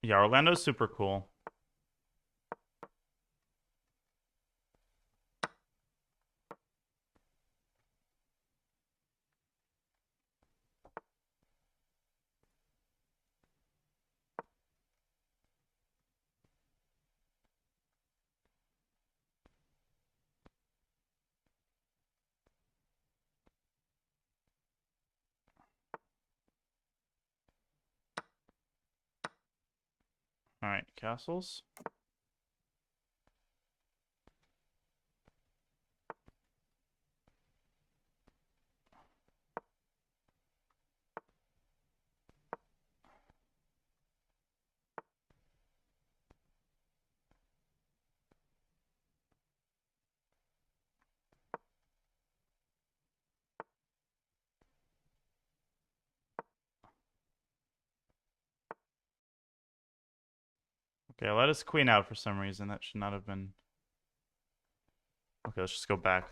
Yeah, Orlando's super cool. All right, castles. Okay, let us queen out for some reason. That should not have been. Okay, let's just go back.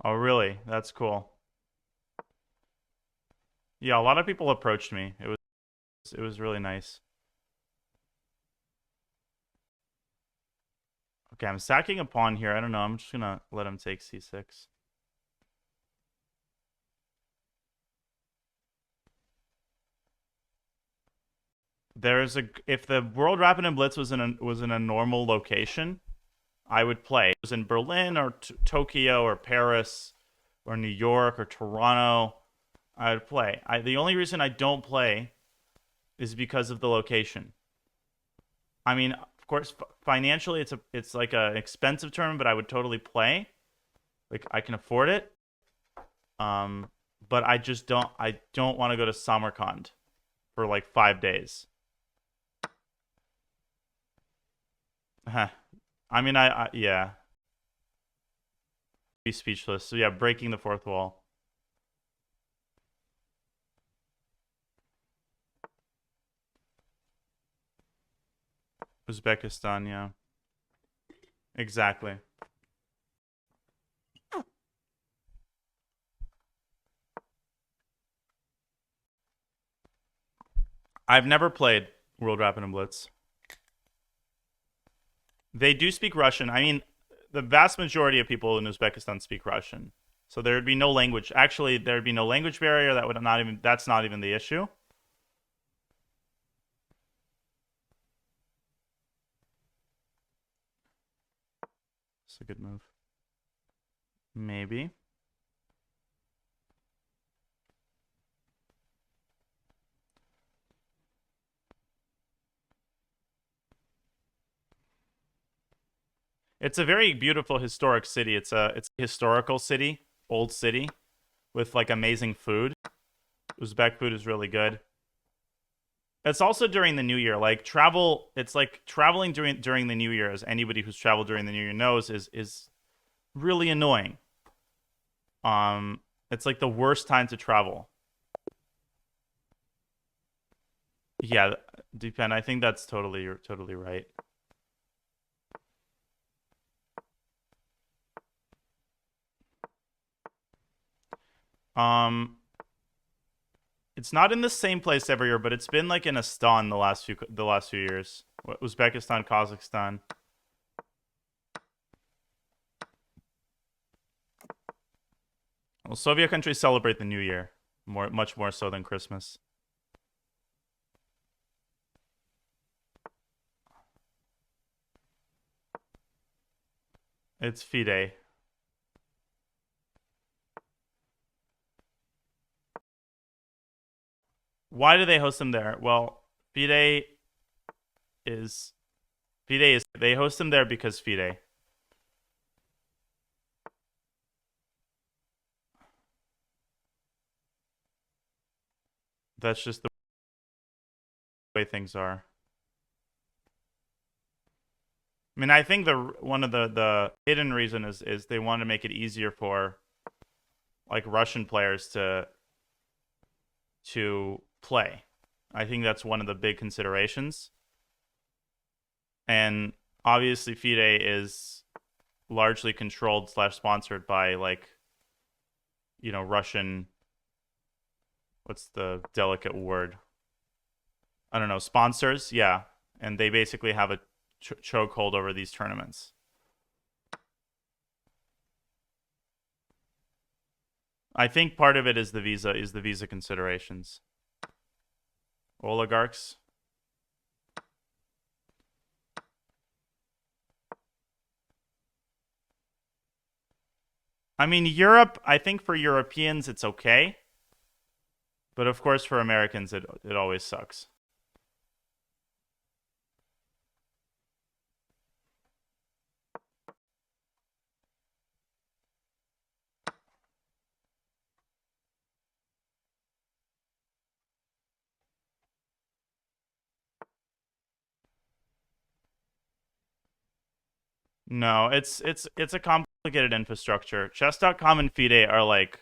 Oh, really? That's cool. Yeah, a lot of people approached me. It was really nice. Okay, I'm sacking a pawn here. I don't know. I'm just gonna let him take c6. There's a if the World Rapid and Blitz was in a normal location, I would play. It was in Berlin or Tokyo or Paris or New York or Toronto. I would play. The only reason I don't play is because of the location. I mean, of course, financially, it's like an expensive tournament, but I would totally play. Like I can afford it. Um, but I don't want to go to Samarkand for like 5 days. I mean, yeah, be speechless. So yeah, breaking the fourth wall. Uzbekistan, yeah, exactly. I've never played World Rapid and Blitz. They do speak Russian. I mean, the vast majority of people in Uzbekistan speak Russian. So there'd be no language. Actually, there'd be no language barrier. That's not even the issue. It's a good move. Maybe. It's a very beautiful historic city. It's a historical city, old city with like amazing food. Uzbek food is really good. It's also during the new year. Like travel, it's like traveling during the new year, as anybody who's traveled during the new year knows, is really annoying. Um, it's like the worst time to travel. Yeah, depend. I think that's you're totally right. Um, it's not in the same place every year, but it's been like in Astan the last few years. Uzbekistan, Kazakhstan. Well, Soviet countries celebrate the New Year much more so than Christmas. It's FIDE. Why do they host them there? Well, FIDE is they host them there because FIDE. That's just the way things are. I mean, I think the one of the hidden reason is they want to make it easier for like Russian players to play. I think that's one of the big considerations. And obviously FIDE is largely controlled / sponsored by like, Russian. What's the delicate word? I don't know. Sponsors, yeah, and they basically have a chokehold over these tournaments. I think part of it is the visa considerations. Oligarchs. I mean, Europe, I think for Europeans it's okay. But of course for Americans it always sucks. No, it's a complicated infrastructure. Chess.com and FIDE are like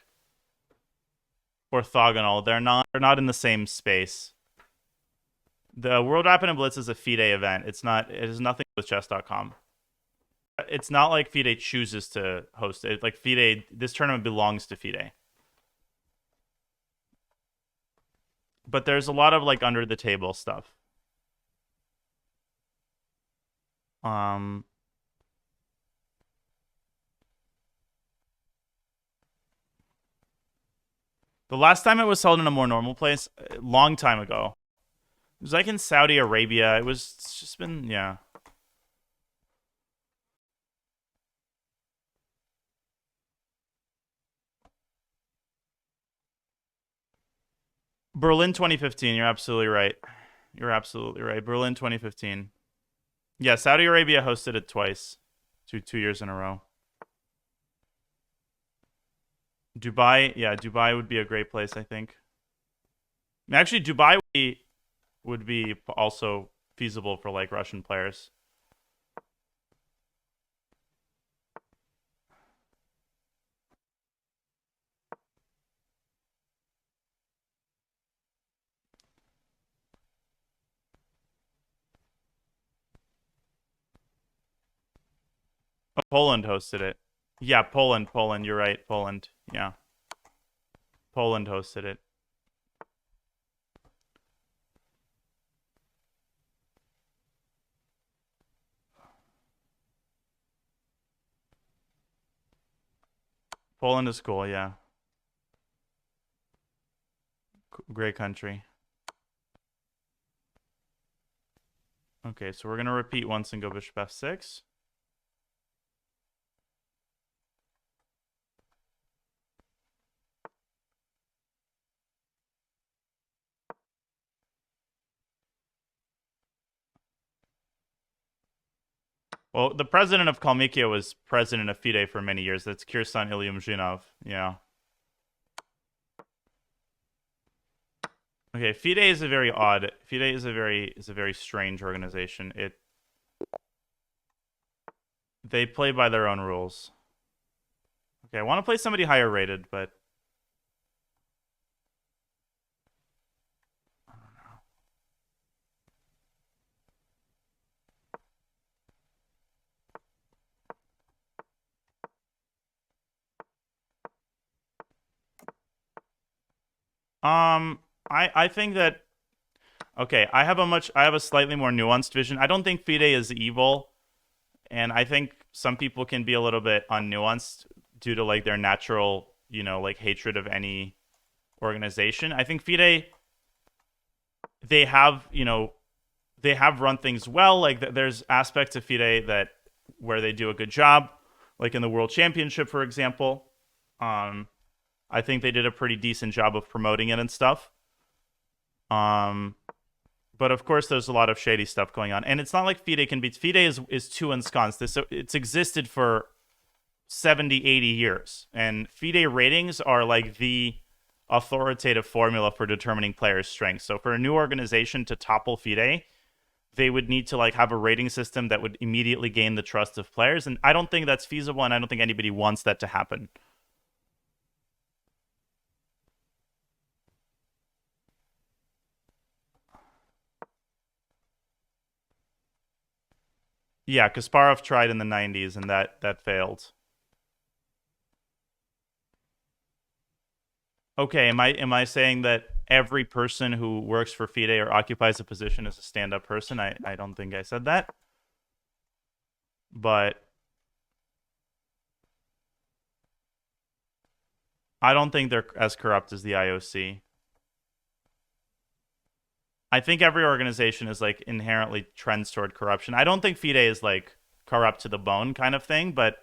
orthogonal. They're not in the same space. The World Rapid and Blitz is a FIDE event. It has nothing to do with chess.com. It's not like FIDE chooses to host it. Like FIDE, this tournament belongs to FIDE. But there's a lot of like under the table stuff. Um the last time it was held in a more normal place, a long time ago. It was like in Saudi Arabia. It's just been, yeah. Berlin 2015, you're absolutely right. You're absolutely right. Berlin 2015. Yeah, Saudi Arabia hosted it twice. Two years in a row. Dubai, yeah, Dubai would be a great place, I think. Actually, Dubai would be also feasible for like Russian players. Oh, Poland hosted it. Yeah, Poland. You're right, Poland. Yeah, Poland hosted it. Poland is cool. Yeah, great country. Okay, so we're gonna repeat once and go bishop f6. Well, the president of Kalmykia was president of FIDE for many years. That's Kirsan Ilyumzhinov. Yeah. Okay, FIDE is a very odd. FIDE is a very strange organization. They play by their own rules. Okay, I want to play somebody higher rated, but I think that okay, I have a slightly more nuanced vision. I don't think FIDE is evil, and I think some people can be a little bit unnuanced due to like their natural, like hatred of any organization. I think FIDE they have, they have run things well. Like there's aspects of FIDE that where they do a good job, like in the World Championship, for example. I think they did a pretty decent job of promoting it and stuff. But of course, there's a lot of shady stuff going on, and it's not like FIDE can be. FIDE is too ensconced. It's existed for 70, 80 years, and FIDE ratings are like the authoritative formula for determining players' strengths. So for a new organization to topple FIDE, they would need to like have a rating system that would immediately gain the trust of players, and I don't think that's feasible, and I don't think anybody wants that to happen. Yeah, Kasparov tried in the 90s and that failed. Okay, am I saying that every person who works for FIDE or occupies a position is a stand-up person? I don't think I said that. But I don't think they're as corrupt as the IOC. I think every organization is like inherently trends toward corruption. I don't think FIDE is like corrupt to the bone kind of thing, but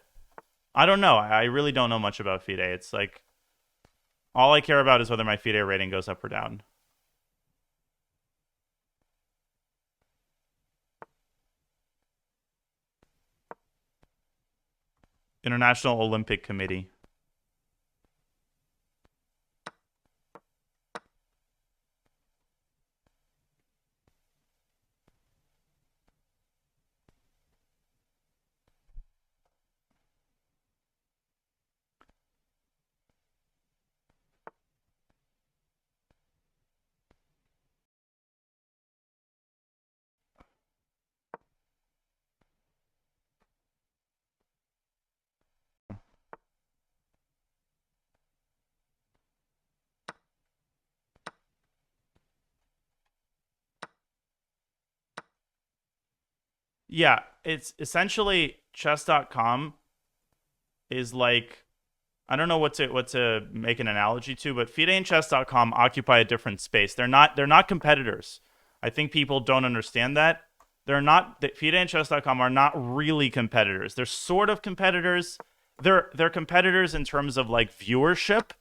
I don't know. I really don't know much about FIDE. It's like all I care about is whether my FIDE rating goes up or down. International Olympic Committee. Yeah, it's essentially chess.com is like I don't know what to make an analogy to, but FIDE and chess.com occupy a different space. They're not competitors. I think people don't understand that. They're not FIDE and chess.com are not really competitors. They're sort of competitors. They're competitors in terms of like viewership,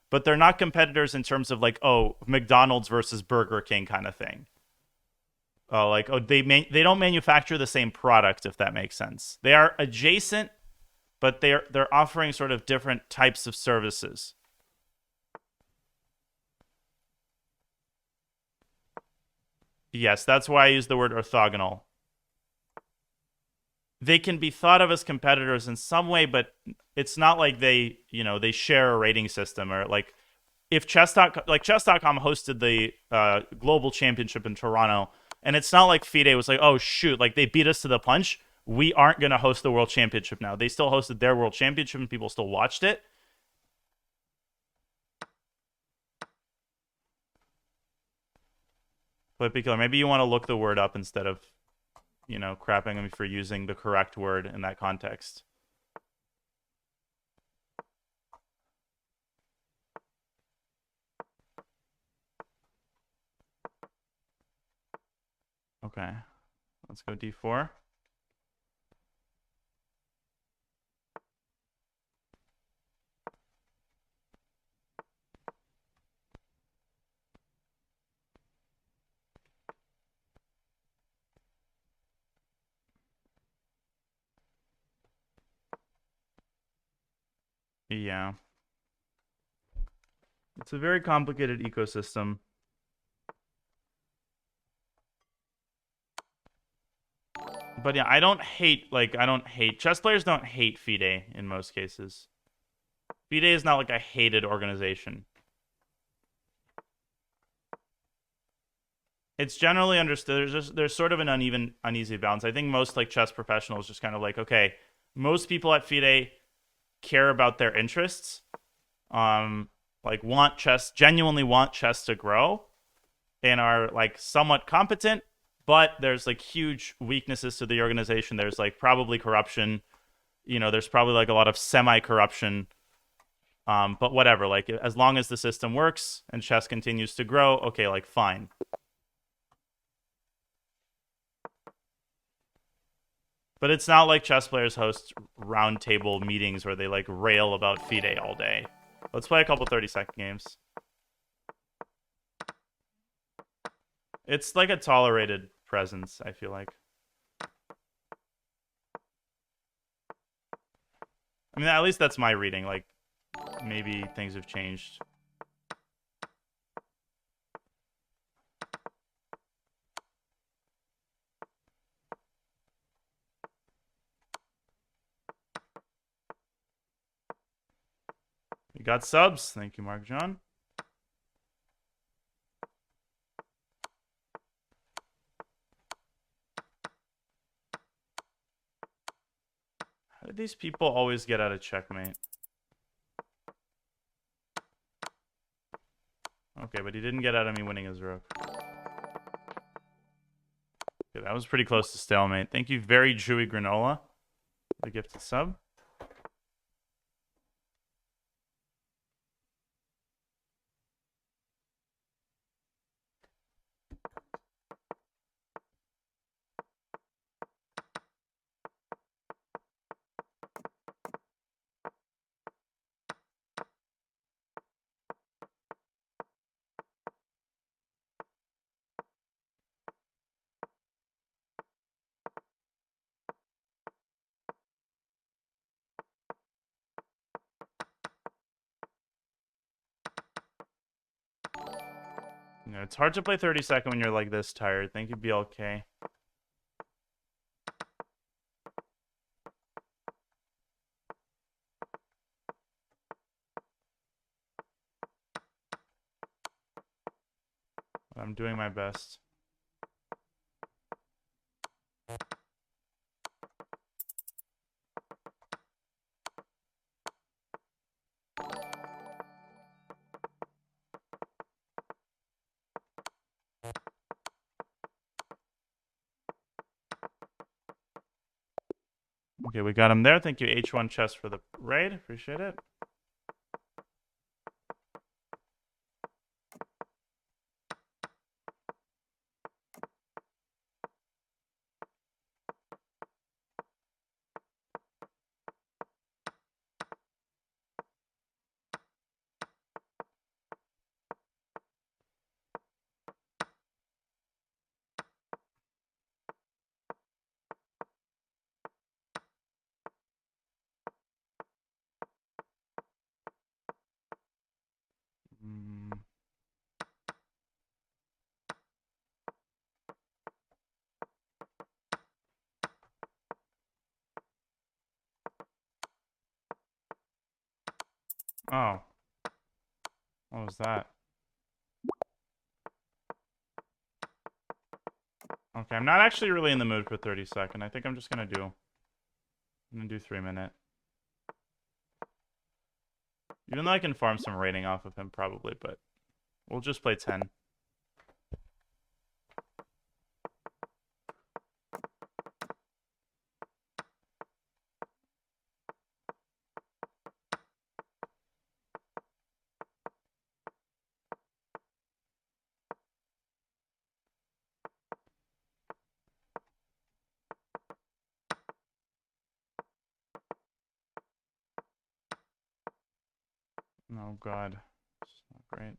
but they're not competitors in terms of like, oh, McDonald's versus Burger King kind of thing. Like, oh, they don't manufacture the same product, if that makes sense. They are adjacent, but they're offering sort of different types of services. Yes, that's why I use the word orthogonal. They can be thought of as competitors in some way, but it's not like they share a rating system or like if chess.com hosted the global championship in Toronto, and it's not like FIDE was like, oh shoot, like they beat us to the punch. We aren't going to host the world championship now. They still hosted their world championship and people still watched it. But because maybe you want to look the word up instead of, crapping on me for using the correct word in that context. Okay. Let's go d4. Yeah. It's a very complicated ecosystem. But yeah, I don't hate chess players don't hate FIDE in most cases. FIDE is not like a hated organization. It's generally understood. There's sort of an uneasy balance. I think most like chess professionals just kind of like, okay, most people at FIDE care about their interests, like genuinely want chess to grow, and are like somewhat competent. But there's like huge weaknesses to the organization. There's like probably corruption. There's probably like a lot of semi-corruption. But whatever. Like as long as the system works and chess continues to grow, okay, like fine. But it's not like chess players host roundtable meetings where they like rail about FIDE all day. Let's play a couple 30-second games. It's like a tolerated presence, I feel like. I mean, at least that's my reading. Like, maybe things have changed. We got subs. Thank you, Mark John. How did these people always get out of checkmate? Okay, but he didn't get out of me winning his rook. Okay, that was pretty close to stalemate. Thank you, very chewy granola, the gifted sub. You know, it's hard to play 30-second when you're like this tired. Thank you, BLK. I'm doing my best. Okay, we got him there. Thank you, H1 Chess, for the raid. Appreciate it. Oh. What was that? Okay, I'm not actually really in the mood for 30-second. I think I'm just gonna do... I'm gonna do 3-minute. Even though I can farm some rating off of him, probably, but... We'll just play 10. Oh, God. It's not great.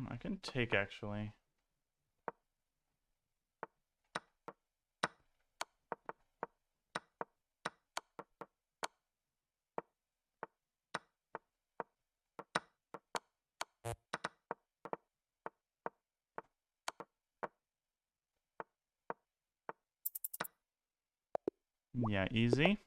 I can take, actually. Yeah, easy.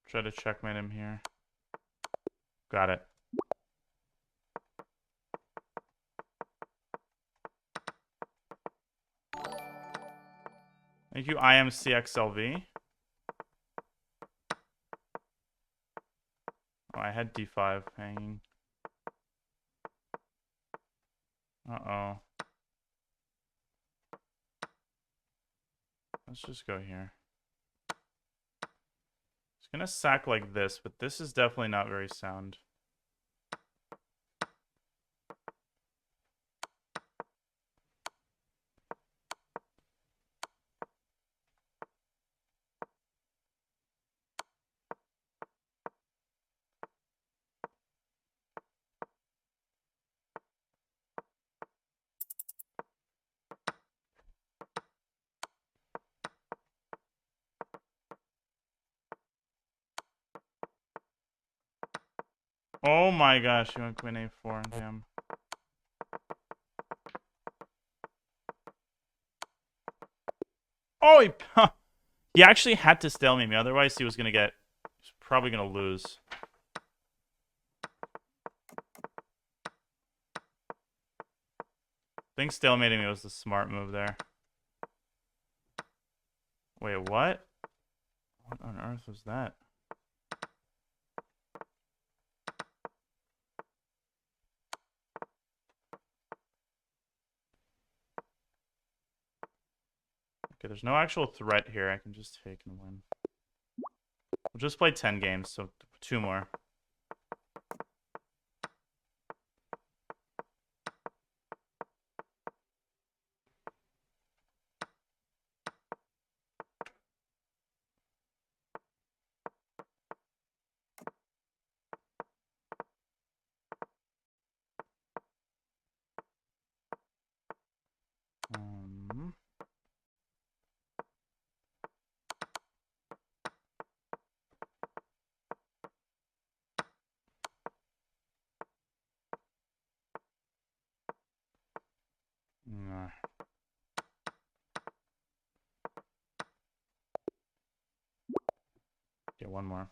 Try to checkmate him here. Got it. Thank you, IMCXLV. Oh, I had D5 hanging. Uh-oh. Let's just go here. It's gonna sack like this, but this is definitely not very sound. Oh my gosh, he went queen a4. Damn. Oh, he actually had to stalemate me. Otherwise, he was probably gonna lose. I think stalemating me was the smart move there. Wait, what? What on earth was that? Okay, there's no actual threat here. I can just take and win. We'll just play 10 games, so 2 more. Nah. Get one more.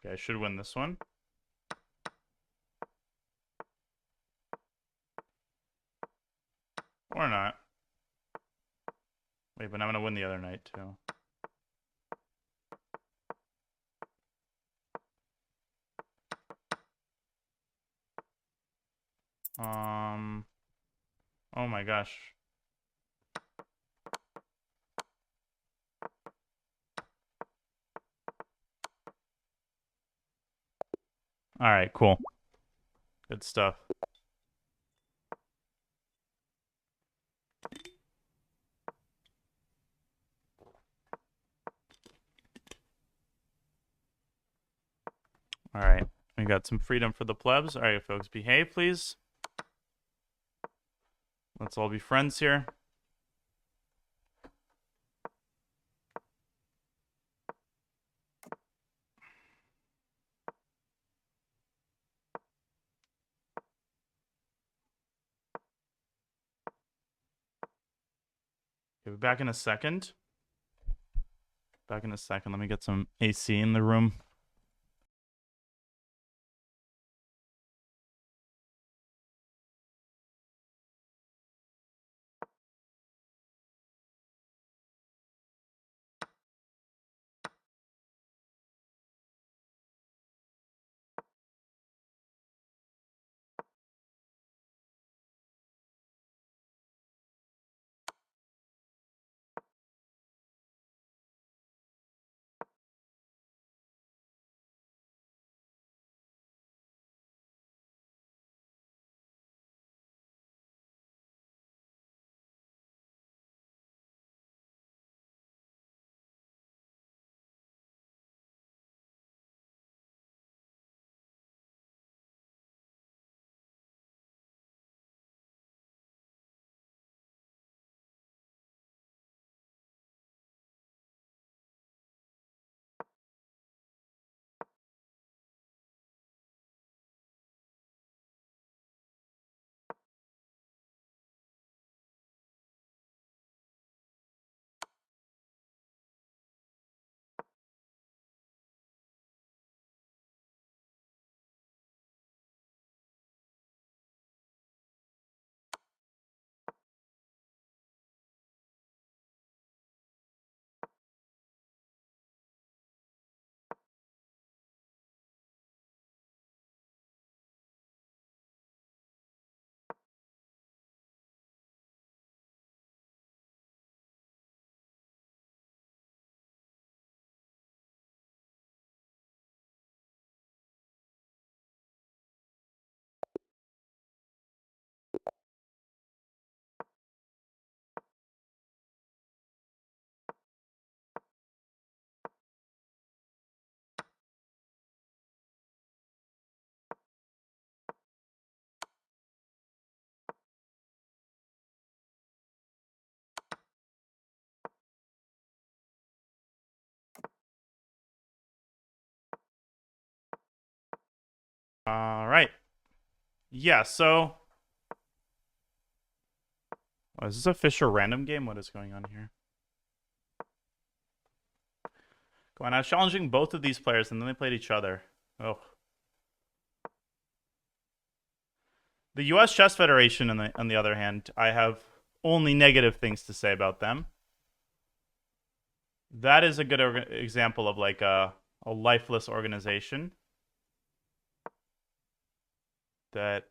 Okay, I should win this one. Or not. Wait, but I'm gonna win the other night too. Oh my gosh. All right, cool. Good stuff. All right, we got some freedom for the plebs. All right, folks, behave, please. Let's all be friends here. Okay, we're back in a second. Back in a second. Let me get some AC in the room. All right. Yeah, so... Oh, is this a Fisher random game? What is going on here? Going out challenging both of these players, and then they played each other. Oh. The U.S. Chess Federation, on the other hand, I have only negative things to say about them. That is a good example of like a lifeless organization that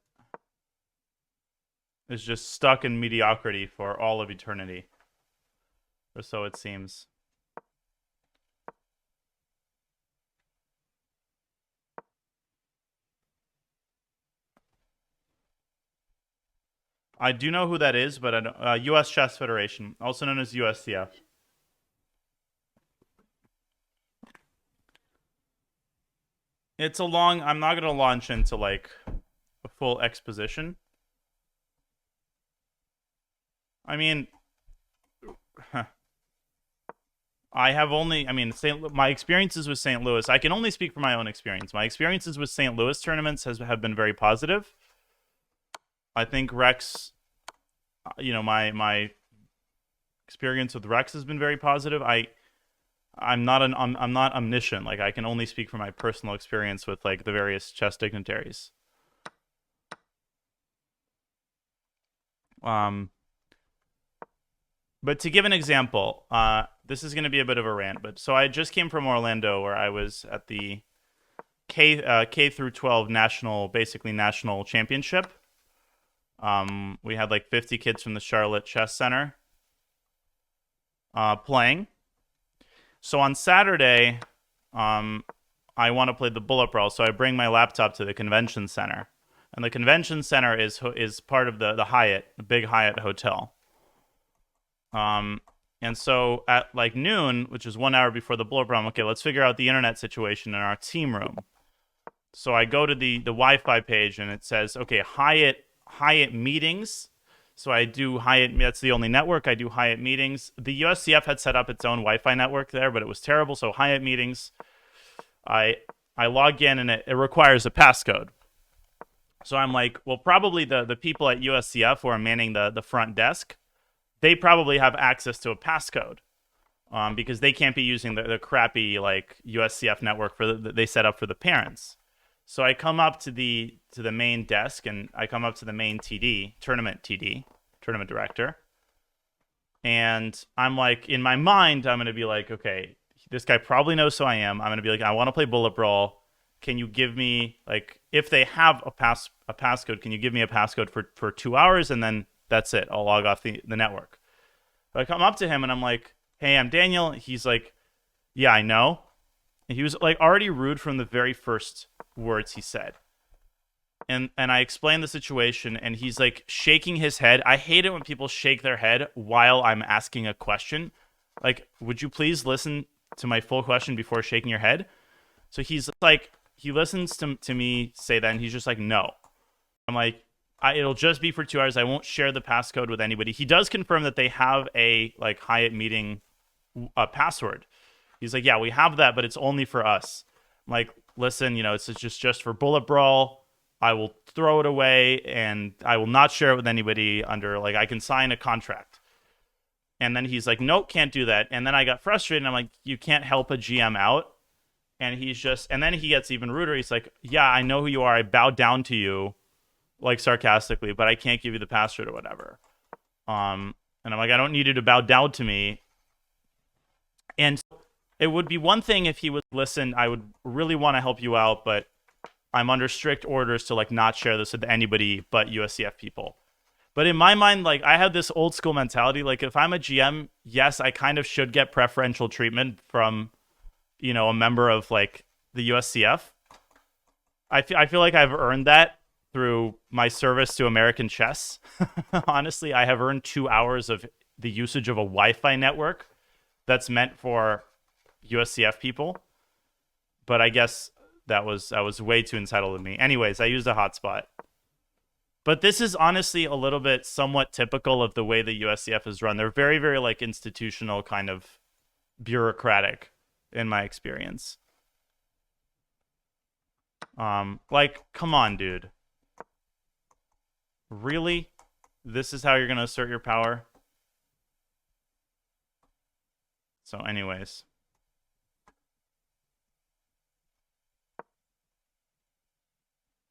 is just stuck in mediocrity for all of eternity. Or so it seems. I do know who that is, but I don't, U.S. Chess Federation, also known as USCF. It's a long... I'm not going to launch into, like, a full exposition. I mean... I have only... I mean, my experiences with St. Louis... I can only speak from my own experience. My experiences with St. Louis tournaments have been very positive. I think Rex... You know, my experience with Rex has been very positive. I'm not omniscient. Like, I can only speak from my personal experience with like the various chess dignitaries. But to give an example, this is going to be a bit of a rant. But so I just came from Orlando, where I was at the K through 12 national championship. We had like 50 kids from the Charlotte Chess Center playing. So on Saturday, I want to play the bullet brawl, so I bring my laptop to the convention center, and the convention center is part of the Hyatt, the big Hyatt hotel. And so at like noon, which is 1 hour before the bullet brawl, okay, let's figure out the internet situation in our team room. So I go to the Wi-Fi page, and it says, okay, Hyatt meetings. So I do Hyatt, that's the only network. I do Hyatt meetings. The USCF had set up its own Wi-Fi network there, but it was terrible. So Hyatt meetings, I log in, and it requires a passcode. So I'm like, well, probably the people at USCF who are manning the front desk, they probably have access to a passcode, because they can't be using the crappy like USCF network they set up for the parents. So I come up to the main desk, and I come up to the main tournament director. And I'm like, in my mind, I'm going to be like, okay, this guy probably knows who I am. I'm going to be like, I want to play bullet brawl. Can you give me, like, if they have a passcode, can you give me a passcode for 2 hours? And then that's it. I'll log off the network. But I come up to him, and I'm like, hey, I'm Daniel. He's like, yeah, I know. And he was like already rude from the very first words he said. And I explained the situation, and he's like shaking his head. I hate it when people shake their head while I'm asking a question. Like, would you please listen to my full question before shaking your head? So he's like, he listens to me say that, and he's just like, no. I'm like, it'll just be for 2 hours. I won't share the passcode with anybody. He does confirm that they have a like Hyatt meeting password. He's like, yeah, we have that, but it's only for us. I'm like, listen, you know, it's just for bullet brawl. I will throw it away, and I will not share it with anybody under, like, I can sign a contract. And then he's like, nope, can't do that. And then I got frustrated, and I'm like, you can't help a GM out. And and then he gets even ruder. He's like, yeah, I know who you are. I bowed down to you, like, sarcastically, but I can't give you the password or whatever. And I'm like, I don't need you to bow down to me. And it would be one thing if he would listen. I would really want to help you out, but I'm under strict orders to like not share this with anybody but USCF people. But in my mind, like, I have this old school mentality. Like, if I'm a GM, yes, I kind of should get preferential treatment from, you know, a member of like the USCF. I feel like I've earned that through my service to American chess. Honestly, I have earned 2 hours of the usage of a Wi-Fi network that's meant for USCF people. But I guess that was way too entitled of me. Anyways, I used a hotspot. But this is honestly a little bit somewhat typical of the way the USCF is run. They're very, very like institutional, kind of bureaucratic in my experience. Like, come on, dude. Really? This is how you're gonna assert your power? So, anyways.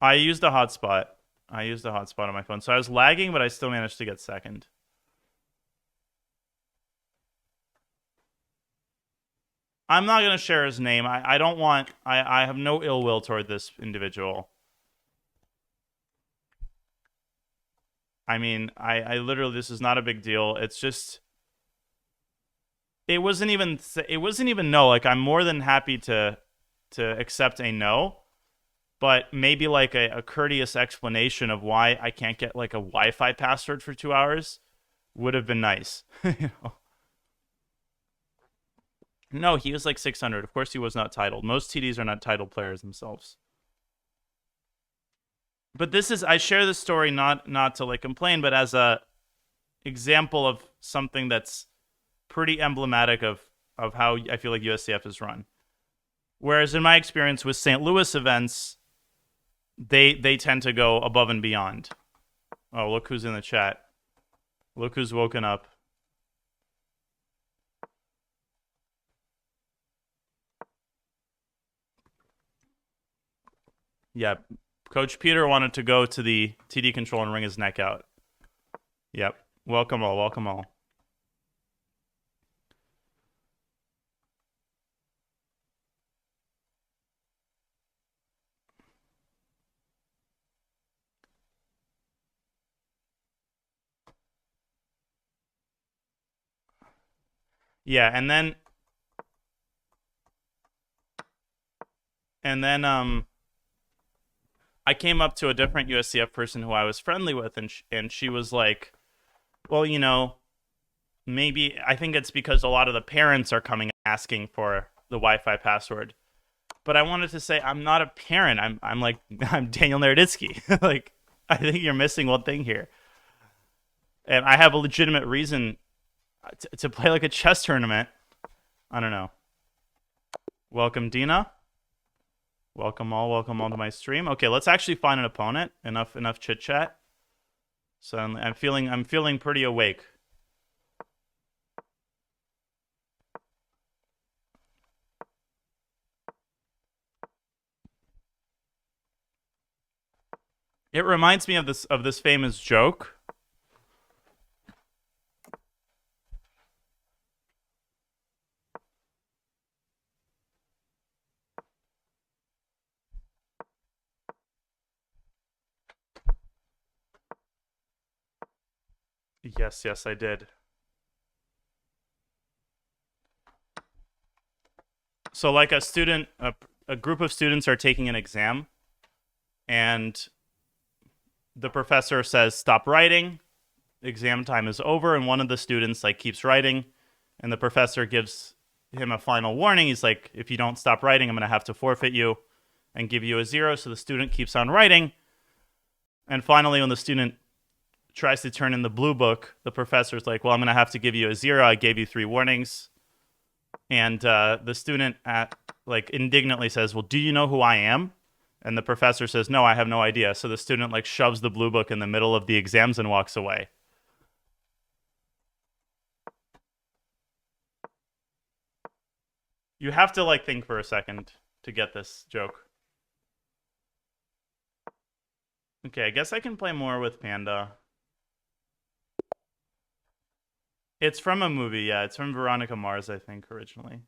I used a hotspot. I used a hotspot on my phone. So I was lagging, but I still managed to get second. I'm not going to share his name. I don't want... I have no ill will toward this individual. I mean, I literally... This is not a big deal. It's just... It wasn't even no. Like, I'm more than happy to accept a no. But maybe like a courteous explanation of why I can't get like a Wi-Fi password for 2 hours would have been nice. You know? No, he was like 600. Of course, he was not titled. Most TDs are not titled players themselves. But this is... I share this story not to like complain, but as a example of something that's pretty emblematic of how I feel like USCF is run. Whereas in my experience with St. Louis events, they tend to go above and beyond. Oh, look who's in the chat. Look who's woken up. Yeah, Coach Peter wanted to go to the TD control and wring his neck out. Yep. Welcome all, welcome all. Yeah, and then I came up to a different USCF person who I was friendly with, and she was like, well, you know, maybe... I think it's because a lot of the parents are coming asking for the Wi-Fi password. But I wanted to say, I'm not a parent. I'm like... I'm Daniel Naroditsky. Like, I think you're missing one thing here. And I have a legitimate reason to play like a chess tournament. I don't know. Welcome, Dina. Welcome all to my stream. Okay, let's actually find an opponent. Enough chit chat. So I'm feeling pretty awake. It reminds me of this famous joke. Yes, I did. So like a group of students are taking an exam, and the professor says, stop writing. Exam time is over, and one of the students like keeps writing, and the professor gives him a final warning. He's like, if you don't stop writing, I'm going to have to forfeit you and give you a 0. So the student keeps on writing. And finally, when the student tries to turn in the blue book, the professor's like, well, I'm going to have to give you a 0. I gave you 3 warnings. And the student indignantly says, well, do you know who I am? And the professor says, no, I have no idea. So the student like shoves the blue book in the middle of the exams and walks away. You have to like think for a second to get this joke. Okay, I guess I can play more with Panda. It's from a movie, yeah. It's from Veronica Mars, I think, originally.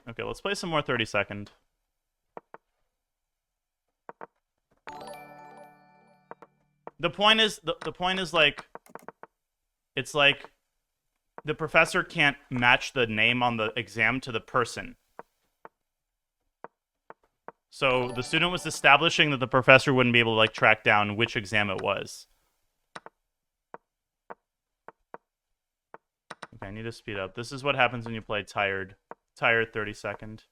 Okay, let's play some more 30-second. The point is like, it's like the professor can't match the name on the exam to the person. So the student was establishing that the professor wouldn't be able to like track down which exam it was. Okay, I need to speed up. This is what happens when you play tired 30-second.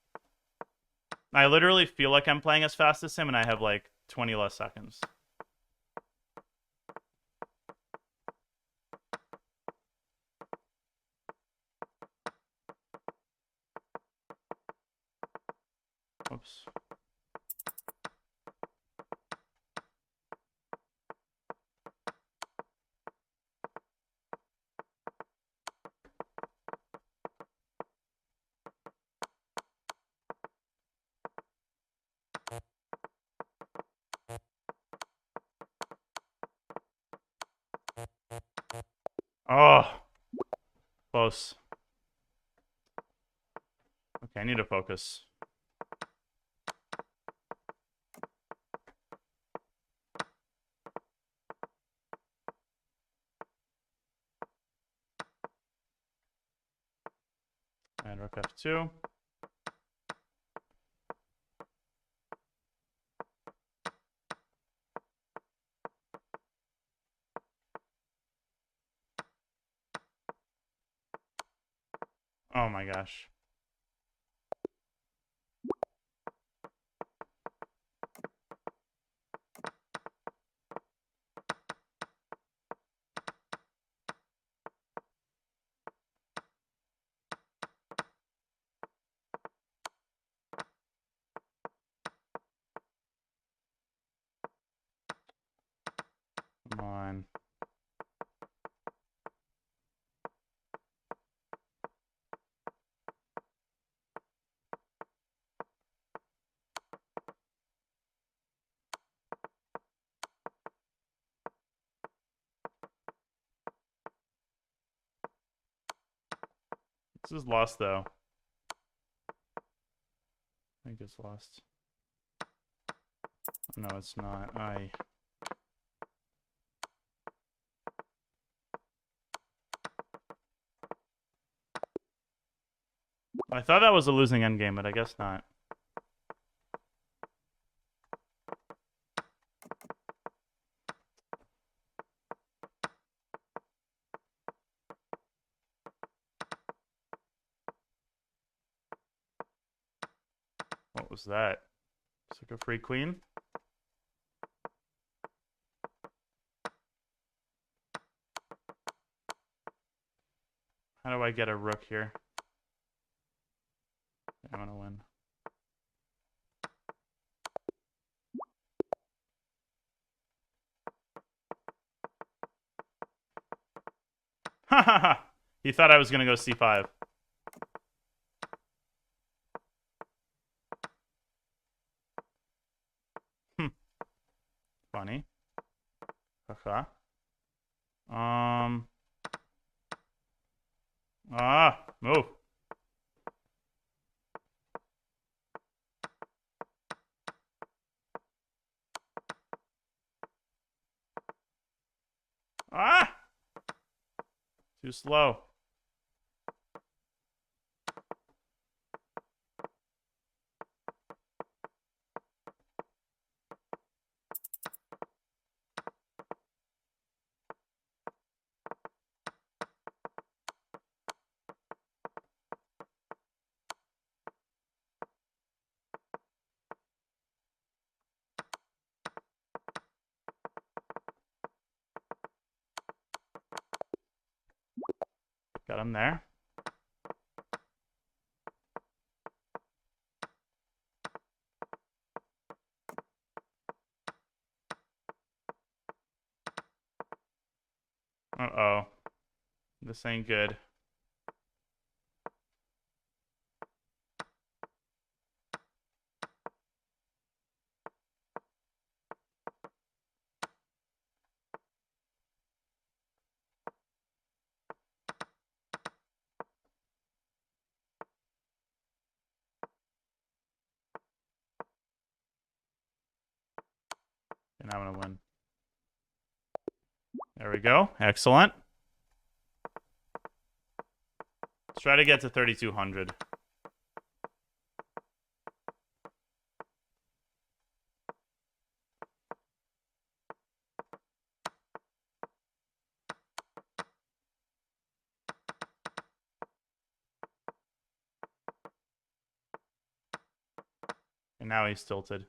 I literally feel like I'm playing as fast as him, and I have like 20 less seconds. Oops. Oh, close. Okay, I need to focus. And rook f2. Oh my gosh. Come on. This is lost, though. I think it's lost. No, it's not. I thought that was a losing endgame, but I guess not. What was that? It's like a free queen? How do I get a rook here? I want to win. Ha ha ha! He thought I was going to go c5. Funny. Haha. Move. Ah! Too slow. Got him there. Uh-oh. This ain't good. And I'm gonna win. There we go. Excellent. Let's try to get to 3,200. And now he's tilted.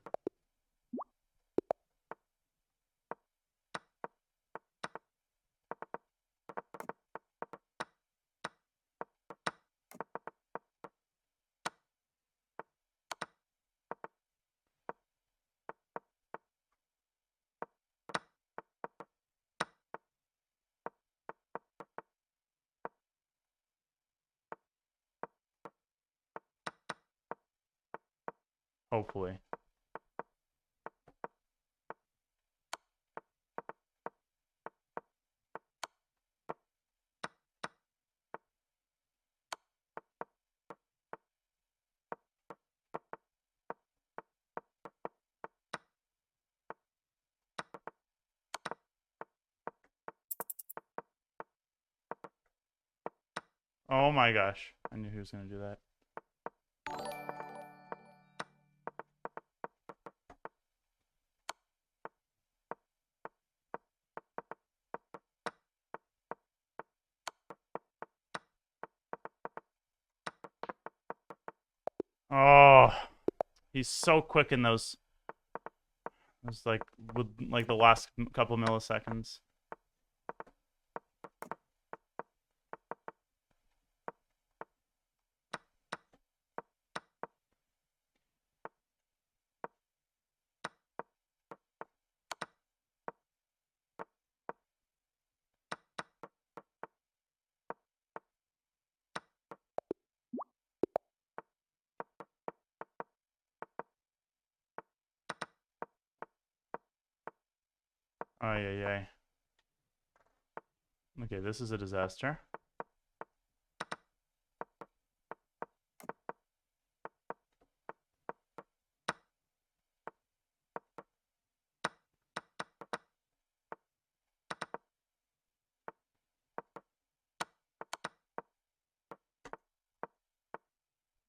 Hopefully. Oh my gosh. I knew he was going to do that. Oh, he's so quick in those. It's like with like the last couple milliseconds. Oh yeah. Okay, this is a disaster.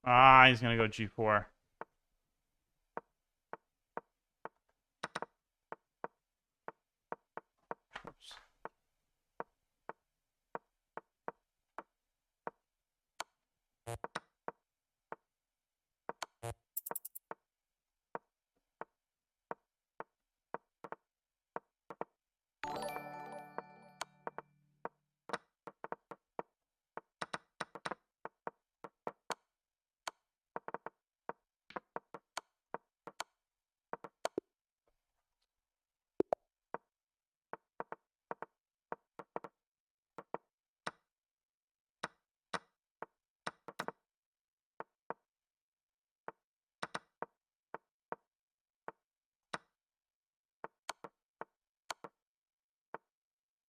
Ah, he's gonna go G4. Oops.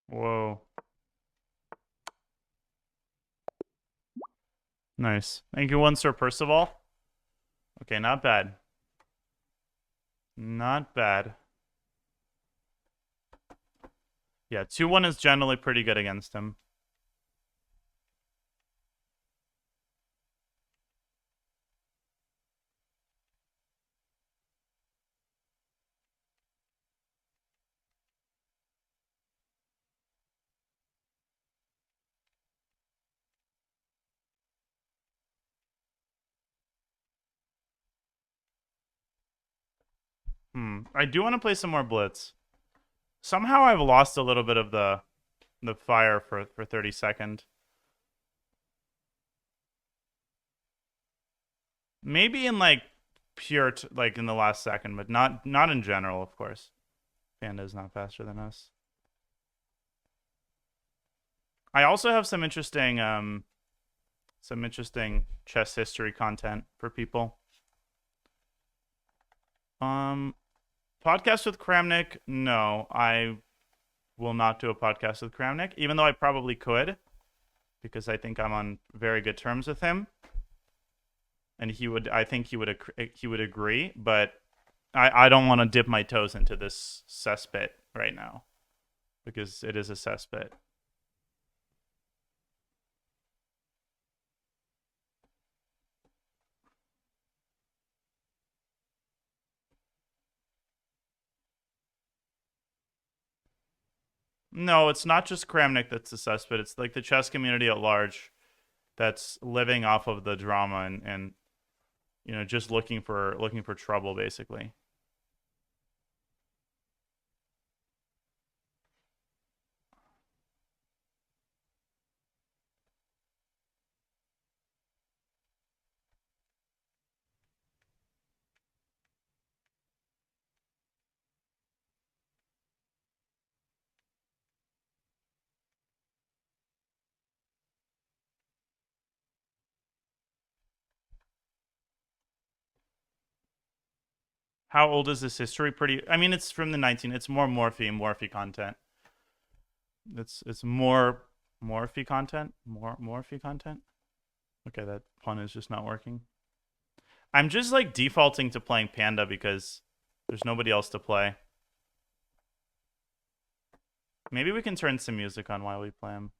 Whoa. Nice. Thank you, one Sir Percival. Okay, not bad. Not bad. Yeah, 2-1 is generally pretty good against him. I do want to play some more Blitz. Somehow I've lost a little bit of the fire for 32nd. Maybe in like pure like in the last second, but not in general, of course. Panda is not faster than us. I also have some interesting chess history content for people. Podcast with Kramnik? No, I will not do a podcast with Kramnik, even though I probably could, because I think I'm on very good terms with him, and I think he would agree. But I don't want to dip my toes into this cesspit right now, because it is a cesspit. No, it's not just Kramnik that's a cesspit. It's like the chess community at large that's living off of the drama and you know, just looking for trouble, basically. How old is this history? Pretty. I mean, it's from the 19. It's more Morphe content. It's more Morphe content. More Morphe content. Okay, that pun is just not working. I'm just like defaulting to playing Panda because there's nobody else to play. Maybe we can turn some music on while we play him.